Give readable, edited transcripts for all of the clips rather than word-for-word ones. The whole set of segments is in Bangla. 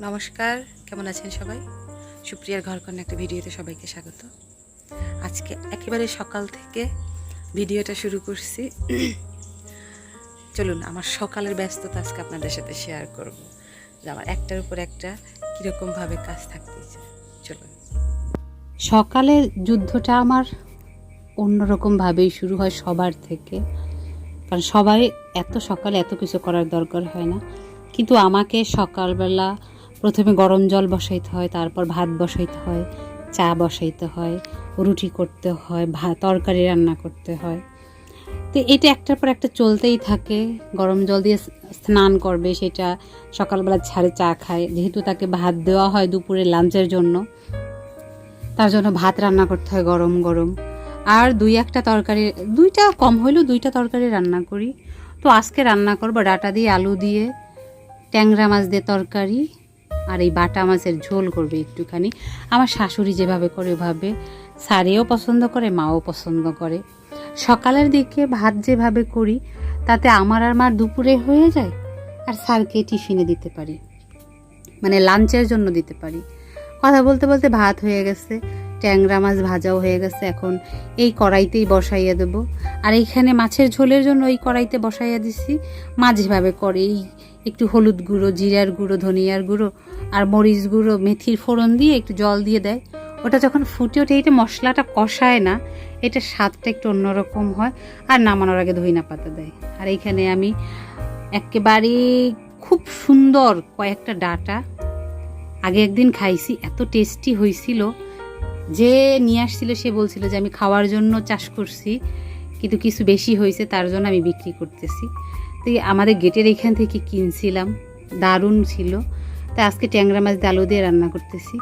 নমস্কার, কেমন আছেন সবাই? সুপ্রিয়ার ঘরকন্যা একটা ভিডিওতে সবাইকে স্বাগত। আজকে একেবারে সকাল থেকে ভিডিওটা শুরু করছি। চলুন আমার সকালের ব্যস্ততা আজকে আপনাদের সাথে শেয়ার করব, যে আমার একটার উপর একটা কীরকমভাবে কাজ থাকতেছে। চলুন। সকালের যুদ্ধটা আমার অন্যরকমভাবেই শুরু হয় সবার থেকে, কারণ সবাই এত সকালে এত কিছু করার দরকার হয় না, কিন্তু আমাকে সকালবেলা প্রথমে গরম জল বসাইতে হয়, তারপর ভাত বসাইতে হয়, চা বসাইতে হয়, রুটি করতে হয়, তরকারি রান্না করতে হয়। তো এটা একটার পর একটা চলতেই থাকে। গরম জল দিয়ে স্নান করবে, সেটা সকালবেলা ছাড়ে চা খায়, যেহেতু তাকে ভাত দেওয়া হয় দুপুরে লাঞ্চের জন্য, তার জন্য ভাত রান্না করতে হয় গরম গরম। আর দুইটা কম হইলেও দুইটা তরকারি রান্না করি। তো আজকে রান্না করবো ডাঁটা দিয়ে আলু দিয়ে ট্যাংরা মাছ দিয়ে তরকারি, আর এই বাটা মাছের ঝোল করবে একটুখানি। আমার শাশুড়ি যেভাবে করে ওভাবে স্যারেও পছন্দ করে, মাও পছন্দ করে। সকালের দিকে ভাত যেভাবে করি তাতে আমার আর মার দুপুরে হয়ে যায়, আর স্যারকে টিফিনে দিতে পারি, মানে লাঞ্চের জন্য দিতে পারি। কথা বলতে বলতে ভাত হয়ে গেছে, ট্যাংরা মাছ ভাজাও হয়ে গেছে। এখন এই কড়াইতেই বসাইয়া দেবো। আর এইখানে মাছের ঝোলের জন্য এই কড়াইতে বসাইয়া দিছি। মা যেভাবে করে, এই একটু হলুদ গুঁড়ো, জিরার গুঁড়ো, ধনিয়ার গুঁড়ো আর মরিচ গুঁড়ো, মেথির ফোড়ন দিয়ে একটু জল দিয়ে দেয়। ওটা যখন ফুটে ওঠে, এটা মশলাটা কষায় না, এটা স্বাদটা একটু অন্যরকম হয়। আর নামানোর আগে ধইনা পাতা দেয়। আর এইখানে আমি একেবারে খুব সুন্দর কয়েকটা ডাঁটা আগে একদিন খাইছি, এত টেস্টি হয়েছিল। যে নিয়ে আসছিল সে বলছিল যে আমি খাওয়ার জন্য চাষ করছি, কিন্তু কিছু বেশি হয়েছে, তার জন্য আমি বিক্রি করতেছি। তো আমাদের গেটের এখান থেকে কিনছিলাম, দারুণ ছিল। তাই আজকে ট্যাংরা মাছ দিয়ে আলু দিয়ে রান্না করতেছি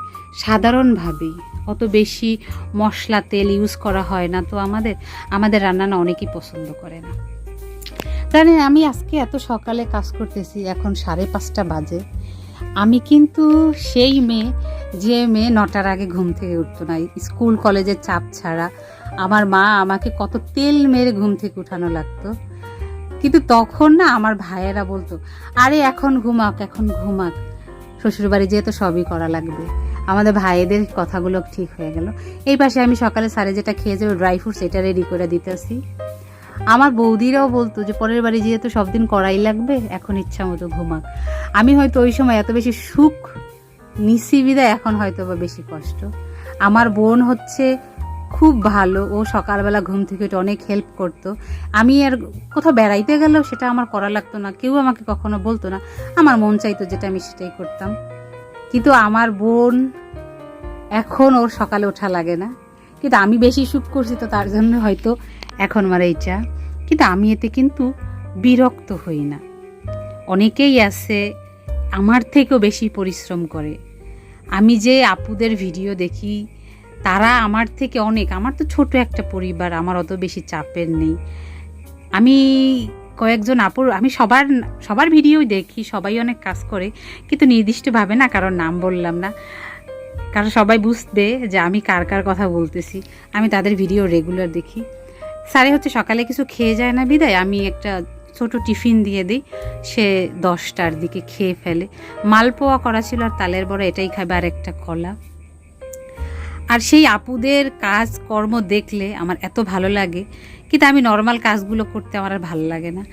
সাধারণভাবেই, অত বেশি মশলা তেল ইউজ করা হয় না। তো আমাদের রান্না না অনেকেই পছন্দ করে না। জানেন, আমি আজকে এত সকালে কাজ করতেছি, এখন 5:30 বাজে। আমি কিন্তু সেই মেয়ে, যে মেয়ে 9টার আগে ঘুম থেকে উঠতো না। স্কুল কলেজের চাপ ছাড়া আমার মা আমাকে কত তেল মেরে ঘুম থেকে উঠানো লাগতো, কিন্তু তখন না আমার ভাইয়েরা বলতো, আরে এখন ঘুমাক, এখন ঘুমাক, শ্বশুরবাড়ি যেহেতু সবই করা লাগবে। আমাদের ভাইয়েদের কথাগুলো ঠিক হয়ে গেল। এই পাশে আমি সকালে স্যারে যেটা খেয়ে যাবো ড্রাই ফ্রুটস, এটা রেডি করে দিতেছি। আমার বৌদিরাও বলতো যে পরের বাড়ি যেহেতু সব দিন করাই লাগবে, এখন ইচ্ছা মতো ঘুমাক। আমি হয়তো ওই সময় এত বেশি সুখ নিছি বিদায়, এখন হয়তো বা বেশি কষ্ট। আমার বোন হচ্ছে খুব ভালো, ও সকালবেলা ঘুম থেকে উঠে অনেক হেল্প করতো। আমি আর কোথাও বেড়াইতে গেলেও সেটা আমার করা লাগতো না, কেউ আমাকে কখনো বলতো না। আমার মন চাইতো যেটা, আমি সেটাই করতাম। কিন্তু আমার বোন এখন ওর সকালে ওঠা লাগে না, কিন্তু আমি বেশি সুখ করছি, তো তার জন্য হয়তো এখন আমার এইটা। কিন্তু আমি এতে কিন্তু বিরক্ত হই না। অনেকেই আছে আমার থেকেও বেশি পরিশ্রম করে। আমি যে আপুদের ভিডিও দেখি, তারা আমার থেকে অনেক, আমার তো ছোট একটা পরিবার, আমার অত বেশি চাপের নেই। আমি কয়েকজন আপুর, আমি সবার ভিডিওই দেখি, সবাই অনেক কাজ করে, কিন্তু নির্দিষ্টভাবে না, কারণ নাম বললাম না, কারণ সবাই বুঝবে যে আমি কার কার কথা বলতেছি। আমি তাদের ভিডিও রেগুলার দেখি। স্যারে হচ্ছে সকালে কিছু খেয়ে যায় না বিদায় আমি একটা ছোট টিফিন দিয়ে দিই, সে 10টার দিকে খেয়ে ফেলে। মালপোয়া করা ছিল আর তালের বড়া, এটাই খাবে, আর একটা কলা। আর সেই আপুদের কাজ কর্ম দেখলে আমার এত ভালো লাগে, কিন্তু আমি নর্মাল কাজগুলো করতে আমার আর ভালো লাগে না।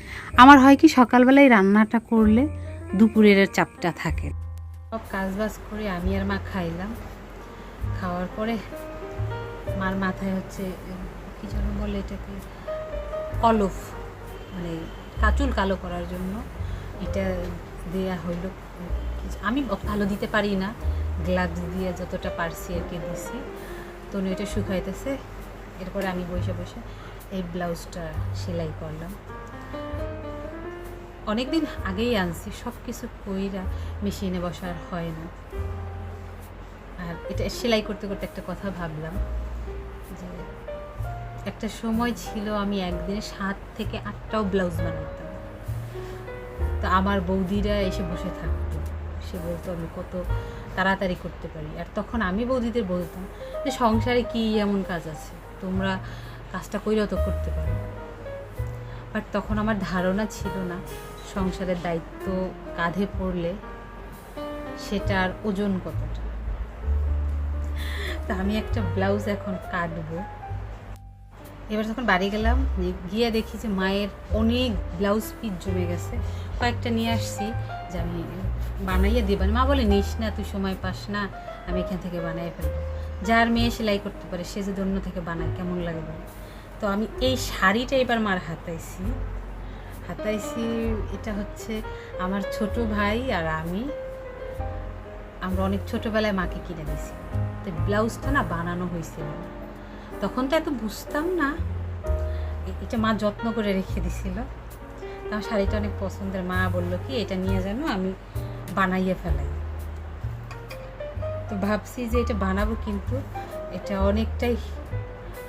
আমার হয় কি, সকালবেলায় রান্নাটা করলে দুপুরের চাপটা থাকে। সব কাজ বাজ করে আমি আর মা খাইলাম। খাওয়ার পরে মার মাথায় হচ্ছে কি যেন বলে এটাকে, কলফ, মানে চুল কালো করার জন্য এটা দেয়া হইল। আমি ভালো দিতে পারি না, গ্লাভস দিয়ে যতটা পারছি আর কি দিছি। তো এটা শুকাইতেছে, এরপরে আমি বসে বসে এই ব্লাউজটা সেলাই করলাম। অনেক দিন আগেই আনছি, সব কিছু কইরা মেশিনে বসার হয় না। আর এটা সেলাই করতে করতে একটা কথা ভাবলাম, যে একটা সময় ছিল আমি একদিনে 7 থেকে 8টাও ব্লাউজ বানাতাম। তো আমার বৌদিরা এসে বসে থাকতো, সে বলতো আমি কত তাড়াতাড়ি করতে পারি। আর তখন আমি বৌদিদের বলতাম যে সংসারে কি এমন কাজ আছে, তোমরা কাজটা কইরাও তো করতে পারো। বাট তখন আমার ধারণা ছিল না সংসারের দায়িত্ব কাঁধে পড়লে সেটার ওজন কতটা। তো আমি একটা ব্লাউজ এখন কাটবো। এবার যখন বাড়ি গেলাম, গিয়ে দেখি যে মায়ের অনেক ব্লাউজ পিস জমে গেছে। কয়েকটা নিয়ে আসছি যে আমি বানাইয়ে দিবেন। মা বলে নিস না, তুই সময় পাস না, আমি এখান থেকে বানাই ফেলবো। যার মেয়ে সেলাই করতে পারে সে যদি অন্য থেকে বানায় কেমন লাগবে। তো আমি এই শাড়িটা এবার মার হাতাইছি। এটা হচ্ছে আমার ছোট ভাই আর আমরা অনেক ছোটোবেলায় মাকে কিনে দিয়েছি। তো ব্লাউজটা না বানানো হয়েছিল, তখন তো এত বুঝতাম না। এটা মা যত্ন করে রেখে দিছিল। আমার শাড়িটা অনেক পছন্দের। মা বললো কি এটা নিয়ে যেন আমি বানাইয়ে ফেলাই। তো ভাবছি যে এটা বানাবো, কিন্তু এটা অনেকটাই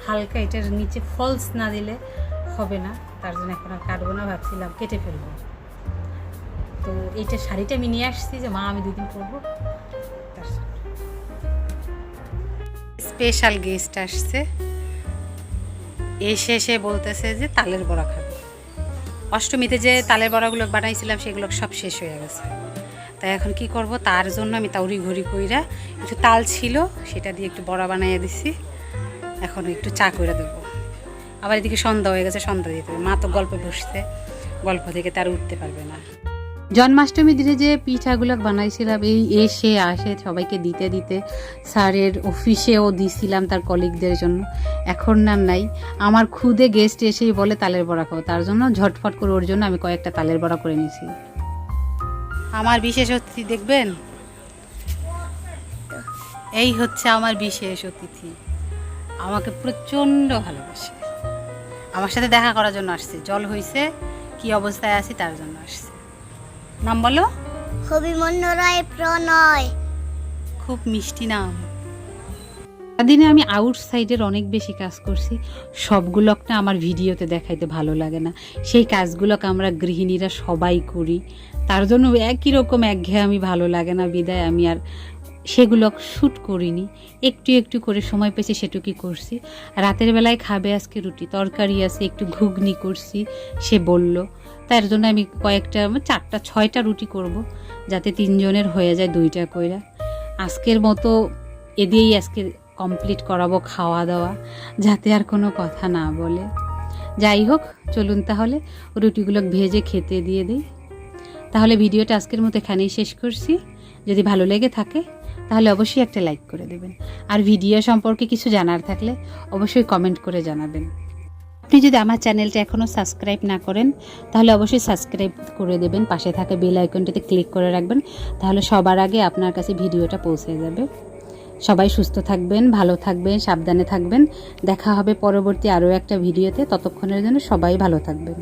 হালকা, এটার নিচে ফলস না দিলে হবে না। তার জন্য এখন আর কাটবো না, ভাবছিলাম কেটে ফেলবো। তো এইটা শাড়িটা আমি নিয়ে আসছি যে মা আমি 2 দিন পরবো। স্পেশাল গেস্ট আসছে, এসে বলতেছে যে তালের বড়া খাবে। অষ্টমীতে যে তালের বড়াগুলো বানাইছিলাম সেগুলো সব শেষ হয়ে গেছে। তাই এখন কি করব, তার জন্য আমি তাউরি ঘড়ি কইরা একটু তাল ছিল সেটা দিয়ে একটু বড়া বানাইয়া দিছি। এখন একটু চা করে দেবো। আবার এদিকে সন্ধ্যা হয়ে গেছে, সন্ধ্যা দিতে হবে। মা তো গল্পে বসছে, গল্প থেকে তার উঠতে পারবে না। জন্মাষ্টমী দিনে যে পিঠাগুলো বানাইছিলাম, এই আসে সবাইকে দিতে দিতে স্যারের অফিসেও দিছিলাম তার কলিগদের জন্য। এখন না নাই, আমার খুদে গেস্ট এসেই বলে তালের বড়া খাও, তার জন্য ঝটফট করে ওর জন্য আমি কয়েকটা তালের বড়া করে নিয়েছি। আমার বিশেষ অতিথি দেখবেন, এই হচ্ছে আমার বিশেষ অতিথি। আমাকে প্রচণ্ড ভালোবাসে, আমার সাথে দেখা করার জন্য আসছে। জল হয়েছে, কি অবস্থায় আছি তার জন্য আসছে। নাম বলো। অভিমন্যু রায় প্রণয়। খুব মিষ্টি নাম। সারাদিনে আমি আউটসাইডের অনেক বেশি কাজ করছি, সবগুলোকে আমার ভিডিওতে দেখাইতে ভালো লাগে না। সেই কাজগুলোকে আমরা গৃহিণীরা সবাই করি, তার জন্য একই রকম একঘেয়েমি ভালো লাগে না, বিদায় আমি আর সেগুলো শ্যুট করিনি। একটু একটু করে সময় পেয়েছি সেটুকুই করছি। রাতের বেলায় খাবে আজকে রুটি তরকারি আছে, একটু ঘুগনি করছি সে বলল। তার জন্য আমি কয়েকটা 4টা-6টা রুটি করব, যাতে 3 জনের হয়ে যায় 2টা কইরা। আজকের মতো এ দিয়েই আজকে কমপ্লিট করাবো খাওয়া দাওয়া, যাতে আর কোনো কথা না বলে। যাই হোক, চলুন তাহলে রুটিগুলো ভেজে খেতে দিয়ে দিই। তাহলে ভিডিওটা আজকের মতো এখানেই শেষ করছি। যদি ভালো লেগে থাকে তাহলে অবশ্যই একটা লাইক করে দেবেন, আর ভিডিও সম্পর্কে কিছু জানার থাকলে অবশ্যই কমেন্ট করে জানাবেন। আপনি যদি আমার চ্যানেলটা এখনও সাবস্ক্রাইব না করেন তাহলে অবশ্যই সাবস্ক্রাইব করে দেবেন, পাশে থাকা বেল আইকনটিতে ক্লিক করে রাখবেন, তাহলে সবার আগে আপনার কাছে ভিডিওটা পৌঁছে যাবে। সবাই সুস্থ থাকবেন, ভালো থাকবেন, সাবধানে থাকবেন। দেখা হবে পরবর্তী আরও একটা ভিডিওতে। ততক্ষণের জন্য সবাই ভালো থাকবেন।